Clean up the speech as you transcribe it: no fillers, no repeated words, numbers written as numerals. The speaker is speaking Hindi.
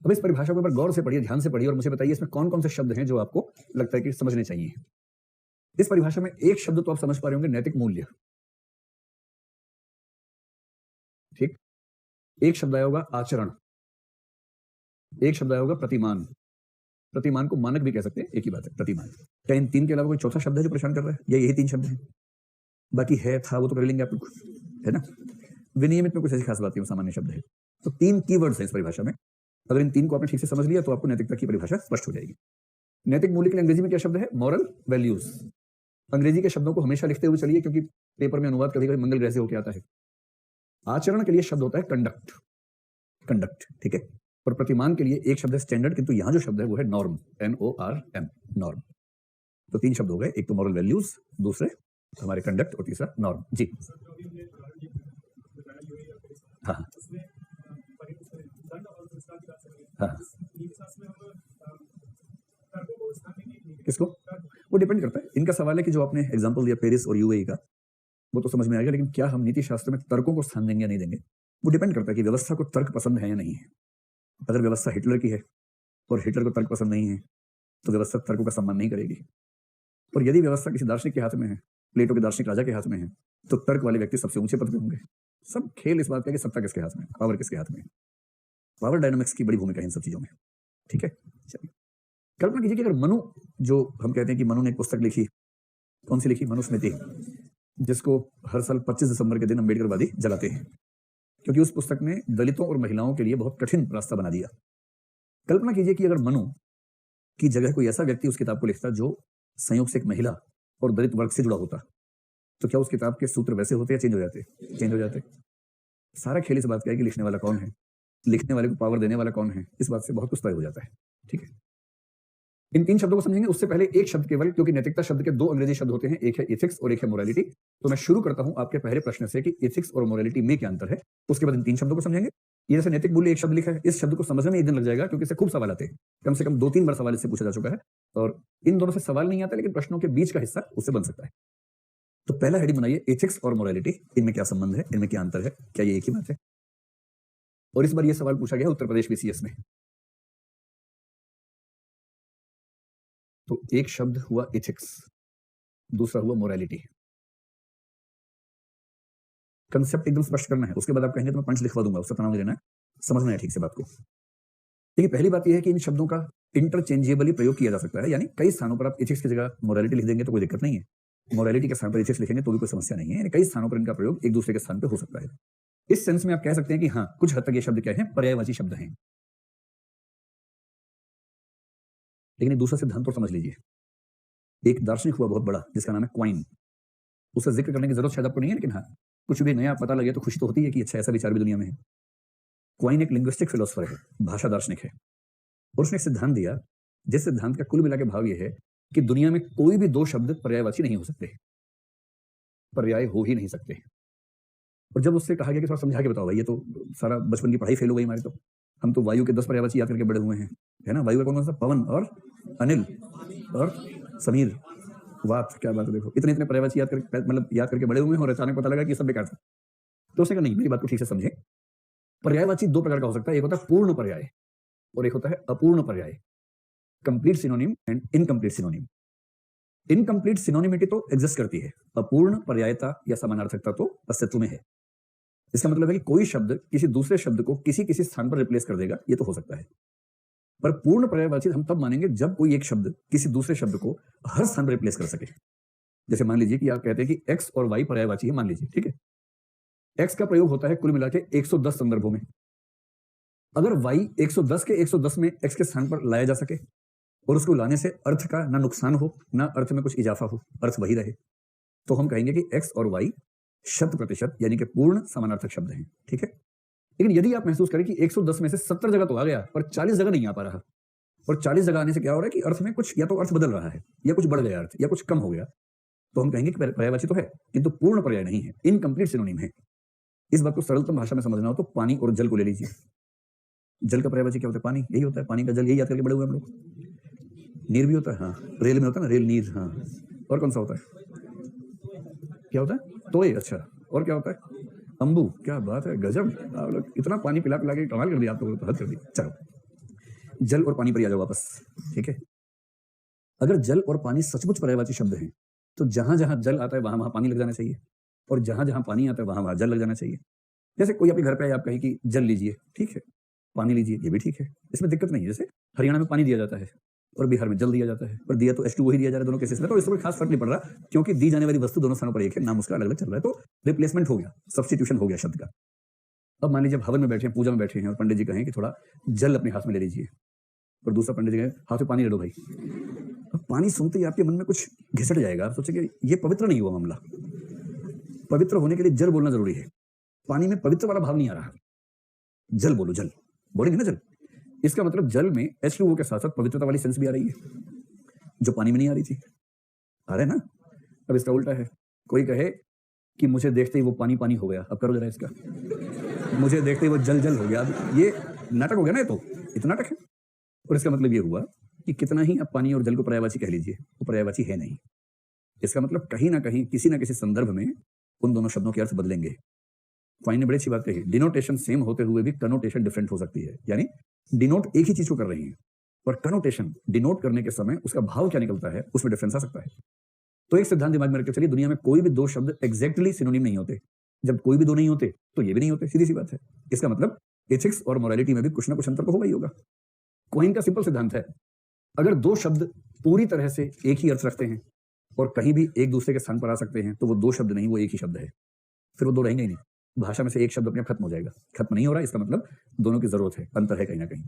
अब इस परिभाषा को एक बार गौर से पढ़िए, ध्यान से पढ़िए और मुझे बताइए इसमें कौन कौन से शब्द हैं जो आपको लगता है कि समझने चाहिए। इस परिभाषा में एक शब्द तो आप समझ पा रहे होंगे, नैतिक मूल्य। ठीक। एक शब्द आया होगा आचरण, एक शब्द आया होगा प्रतिमान। प्रतिमान को मानक भी कह सकते हैं, एक ही बात है, प्रतिमान। क्या इन तीन के अलावा कोई चौथा शब्द है जो परेशान कर रहा है, या यही तीन शब्द हैं? बाकी है, था, वो तो कर लेंगे आप लोग, है ना। विनियमित में कुछ ऐसी खास बात नहीं, सामान्य शब्द है। तो तीन कीवर्ड्स हैं इस परिभाषा में। अगर इन तीन को आपने ठीक से समझ लिया तो आपको नैतिकता की परिभाषा स्पष्ट हो जाएगी। नैतिक मूल्य के लिए अंग्रेजी में क्या शब्द है? Moral values. अंग्रेजी के शब्दों को हमेशा लिखते हुए चलिए, क्योंकि पेपर में अनुवाद कभी कभी मंगल ग्रह से होकर आता है। आचरण के लिए शब्द होता है कंडक्ट, कंडक्ट, ठीक है। और प्रतिमान के लिए एक शब्द है स्टैंडर्ड, किंतु यहां जो शब्द है वो है नॉर्म, NORM, नॉर्म। तो तीन शब्द हो गए, एक तो मॉरल वैल्यूज, दूसरे हमारे कंडक्ट और तीसरा नॉर्म। जी हाँ हाँ। किसको? वो डिपेंड करता है। इनका सवाल है कि जो आपने एग्जांपल दिया पेरिस और यूएई का, वो तो समझ में आएगा, लेकिन क्या हम नीति शास्त्र में तर्कों को स्थान देंगे या नहीं देंगे, वो डिपेंड करता है कि व्यवस्था को तर्क पसंद है या नहीं है। अगर व्यवस्था हिटलर की है और हिटलर को तर्क पसंद नहीं है तो व्यवस्था तर्कों का सम्मान नहीं करेगी। और यदि व्यवस्था किसी दार्शनिक के हाथ में है, प्लेटो के दार्शनिक राजा के हाथ में है, तो तर्क वाले व्यक्ति सबसे ऊंचे पद पे होंगे। सब खेल इस बात का कि सत्ता किसके हाथ में, पावर किसके हाथ में। पावर डायनामिक्स की बड़ी भूमिका है इन सब चीजों में, ठीक है। चलिए कल्पना कीजिए कि अगर मनु, जो हम कहते हैं कि मनु ने एक पुस्तक लिखी, कौन सी लिखी? मनुस्मृति, जिसको हर साल 25 दिसंबर के दिन अम्बेडकरवादी जलाते हैं, क्योंकि उस पुस्तक ने दलितों और महिलाओं के लिए बहुत कठिन रास्ता बना दिया। कल्पना कीजिए कि अगर मनु की जगह कोई ऐसा व्यक्ति उस किताब को लिखता जो संयोग से एक महिला और दलित वर्ग से जुड़ा होता, तो क्या उस किताब के सूत्र वैसे होते या चेंज हो जाते? चेंज हो जाते। सारा खेल इस बात का है कि लिखने वाला कौन है, लिखने वाले को पावर देने वाला कौन है, इस बात से बहुत कुछ तय हो जाता है, ठीक है। इन तीन शब्दों को समझेंगे, उससे पहले एक शब्द केवल, क्योंकि नैतिकता शब्द के दो अंग्रेजी शब्द होते हैं, एक है एथिक्स और एक है मोरालिटी। तो मैं शुरू करता हूं आपके पहले प्रश्न से कि एथिक्स और मोरालिटी में क्या अंतर है, उसके बाद इन तीन शब्दों को समझेंगे। ये जैसे नैतिक मूल्य एक शब्द लिखा है, इस शब्द को समझने में एक दिन लग जाएगा, क्योंकि इससे खूब सवाल आते हैं, कम से कम 2-3 बार सवाल इससे पूछा जा चुका है, और इन दोनों से सवाल नहीं आता, लेकिन प्रश्नों के बीच का हिस्सा उससे बन सकता है। तो पहला हेडिंग बनाइए, एथिक्स और मोरालिटी, इनमें क्या संबंध है, इनमें क्या अंतर है, क्या ये एक ही बात है? और इस बार यह सवाल पूछा गया उत्तर प्रदेश बीसीएस में। तो एक शब्द हुआ एथिक्स, दूसरा हुआ मोरालिटी। कंसेप्ट एकदम स्पष्ट करना है, उसके बाद आप कहेंगे तो मैं पंच लिखवा दूंगा, उससे तनाव नहीं लेना है, समझना है ठीक से बात को। देखिए पहली बात यह है कि इन शब्दों का इंटरचेंजेबली प्रयोग किया जा सकता है, यानी कई स्थानों पर आप एथिक्स की जगह मोरालिटी लिख देंगे तो कोई दिक्कत नहीं है, मोरालिटी के स्थान पर एथिक्स लिखेंगे तो भी कोई समस्या नहीं है, यानी कई स्थानों पर इनका प्रयोग एक दूसरे के स्थान पर हो सकता है। इस सेंस में आप कह सकते हैं कि हाँ, कुछ हद तक ये शब्द क्या है, पर्यायवाची शब्द हैं। लेकिन एक दूसरा सिद्धांत और समझ लीजिए। एक दार्शनिक हुआ बहुत बड़ा जिसका नाम है क्वाइन, उसका जिक्र करने की जरूरत शायद आपको नहीं है, लेकिन हाँ, कुछ भी नया पता लगे तो खुशी तो होती है कि अच्छा ऐसा विचार भी दुनिया में है। क्वाइन एक लिंग्विस्टिक फिलोसफर है, भाषा दार्शनिक है, और उसने एक सिद्धांत दिया, जिस सिद्धांत का कुल मिला के भाव यह है कि दुनिया में कोई भी दो शब्द पर्यायवाची नहीं हो सकते, पर्याय हो ही नहीं सकते। और जब उससे कहा गया कि थोड़ा समझा के बताओ भाई, ये तो सारा बचपन की पढ़ाई फेल हो गई हमारी, तो हम तो वायु के 10 पर्यायवाची याद करके बड़े हुए हैं, है ना। वायु का कौन सा? पवन और अनिल और समीर, वात, क्या बात है, देखो इतने इतने पर्यायवाची याद करके, मतलब याद करके बड़े हुए हैं, और अचानक पता लगा कि सब बेकार था। तो उसने कहा नहीं, मेरी बात को ठीक से समझे, पर्यायवाची दो प्रकार का हो सकता है, एक होता है पूर्ण पर्याय और एक होता है अपूर्ण पर्याय, complete synonym and incomplete synonym. Incomplete synonymity तो एग्जिस्ट करती है, अपूर्ण पर्यायता या समानार्थकता तो अस्तित्व में है। इसका मतलब है कि कोई शब्द किसी दूसरे शब्द को किसी किसी स्थान पर रिप्लेस कर देगा, ये तो हो सकता है। पर पूर्ण पर्यायवाची हम तब मानेंगे जब कोई एक शब्द किसी दूसरे शब्द को हर स्थान पर रिप्लेस कर सके। जैसे मान लीजिए कि आप कहते हैं कि एक्स और वाई पर्यायवाची है, मान लीजिए, ठीक है। एक्स का प्रयोग होता है कुल मिला के 110 संदर्भों में। अगर वाई 110 के 110 में एक्स के स्थान पर लाया जा सके और उसको लाने से अर्थ का ना नुकसान हो ना अर्थ में कुछ इजाफा हो, अर्थ वही रहे, तो हम कहेंगे कि एक्स और वाई 100% यानी कि पूर्ण समानार्थक शब्द हैं, ठीक है। लेकिन यदि आप महसूस करें कि 110 में से 70 जगह तो आ गया पर 40 जगह नहीं आ पा रहा, और 40 जगह आने से क्या हो रहा है कि अर्थ में कुछ, या तो अर्थ बदल रहा है या कुछ बढ़ गया अर्थ या कुछ कम हो गया, तो हम कहेंगे कि पर्यायवाची तो है किंतु पूर्ण पर्याय नहीं है, इनकम्प्लीट सिनोनिम है। इस बात को सरलतम भाषा में समझना हो तो पानी और जल को ले लीजिए। जल का पर्यायवाची क्या होता है? पानी, यही होता है, पानी का जल, यही याद करके बड़े हुए हम लोग। नीर भी होता है, हाँ, रेल में होता है ना, रेल नीर, हाँ। और कौन सा होता है? क्या होता है? तोय, अच्छा। और क्या होता है? अंबू, क्या बात है, गजब, आप लोग इतना पानी पिला पिला के कमाल कर दिया, आप लोगों ने तो हद कर दी। चलो जल और पानी पर आ जाओ वापस, ठीक है। अगर जल और पानी सचमुच पर्यायवाची शब्द हैं तो जहां जहां जल आता है वहां वहां पानी लग जाना चाहिए, और जहां जहां पानी आता है वहां वहां जल लग जाना चाहिए। जैसे कोई आपके घर पे आए, आप कहें कि जल लीजिए, ठीक है, पानी लीजिए, ये भी ठीक है, इसमें दिक्कत नहीं है। जैसे हरियाणा में पानी दिया जाता है और बिहार में जल दिया जाता है, पर दिया तो H2O ही दिया जा रहा है दोनों केसेस में, तो इससे कोई खास फर्क नहीं पड़ रहा, क्योंकि दी जाने वाली वस्तु दोनों स्थानों पर एक है, नाम उसका अलग अलग चल रहा है, तो रिप्लेसमेंट हो गया, सब्सटीट्यूशन हो गया शब्द का। अब मान लीजिए हवन में बैठे हैं, पूजा में बैठे हैं, और पंडित जी कहें कि थोड़ा जल अपने हाथ में ले लीजिए, और दूसरा पंडित जी कहें हाथ में पानी ले लो भाई। अब पानी सुनते ही आपके मन में कुछ घिसट जाएगा, आप सोचेंगे ये पवित्र नहीं हुआ मामला। पवित्र होने के लिए जल बोलना जरूरी है, पानी में पवित्र वाला भाव नहीं आ रहा, जल बोलो, जल बोलेंगे ना जल, इसका मतलब जल में H2O के साथ साथ पवित्रता वाली सेंस भी आ रही है, जो पानी में नहीं आ रही थी। आ रहा है ना। अब इसका उल्टा है, कोई कहे कि मुझे देखते ही वो पानी पानी हो गया, अब करो जरा इसका, मुझे देखते ही वो जल जल हो गया, अब ये नाटक हो गया ना, ये तो इतना नाटक है। और इसका मतलब ये हुआ कि कितना ही आप पानी और जल को पर्यायवाची कह लीजिए, वो पर्यायवाची है नहीं। इसका मतलब कहीं ना कहीं किसी ना किसी संदर्भ में उन दोनों शब्दों के अर्थ बदलेंगे। क्वाइन ने बड़ी अच्छी बात कही, डिनोटेशन सेम होते हुए भी कनोटेशन डिफरेंट हो सकती है, यानी डिनोट एक ही चीज को कर रही है, और कनोटेशन डिनोट करने के समय उसका भाव क्या निकलता है उसमें डिफरेंस आ सकता है। तो एक सिद्धांत दिमाग में रखकर चलिए, दुनिया में कोई भी दो शब्द एग्जैक्टली सिनोनिम नहीं होते, जब कोई भी दो नहीं होते तो ये भी नहीं होते, सीधी सी बात है। इसका मतलब एथिक्स और मोरालिटी में भी कुछ ना कुछ अंतर तो होगा ही होगा। क्वाइन का सिंपल सिद्धांत है, अगर दो शब्द पूरी तरह से एक ही अर्थ रखते हैं और कहीं भी एक दूसरे के स्थान पर आ सकते हैं, तो वो दो शब्द नहीं, वो एक ही शब्द है, फिर वो दो रहेंगे ही नहीं। भाषा में से एक शब्द अपने आप खत्म हो जाएगा, खत्म नहीं हो रहा है, इसका मतलब दोनों की जरूरत है, अंतर है कहीं ना कहीं।